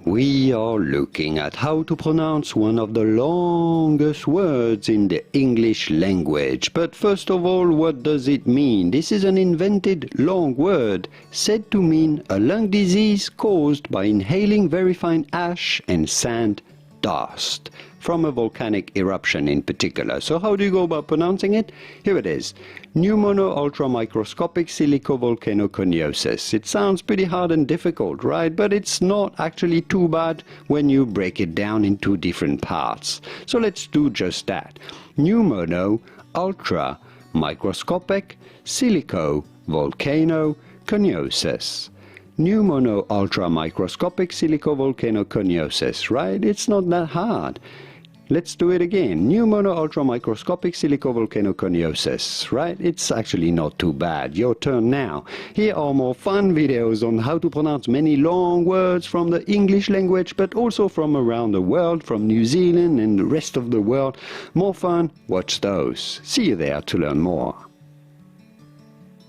We are looking at how to pronounce one of the longest words in the English language. But first of all, what does it mean? This is an invented long word said to mean a lung disease caused by inhaling very fine ash and sand dust from a volcanic eruption in particular. So how do you go about pronouncing it? Here it is. Pneumono-ultramicroscopic silicovolcanoconiosis. It sounds pretty hard and difficult, right? But it's not actually too bad when you break it down into different parts. So let's do just that. Pneumono-ultramicroscopic silicovolcanoconiosis. Pneumono-ultramicroscopic silicovolcanoconiosis, right? It's not that hard. Let's do it again. Pneumono-ultramicroscopic silicovolcanoconiosis, right? It's actually not too bad. Your turn now. Here are more fun videos on how to pronounce many long words from the English language, but also from around the world, from New Zealand and the rest of the world. More fun? Watch those. See you there to learn more.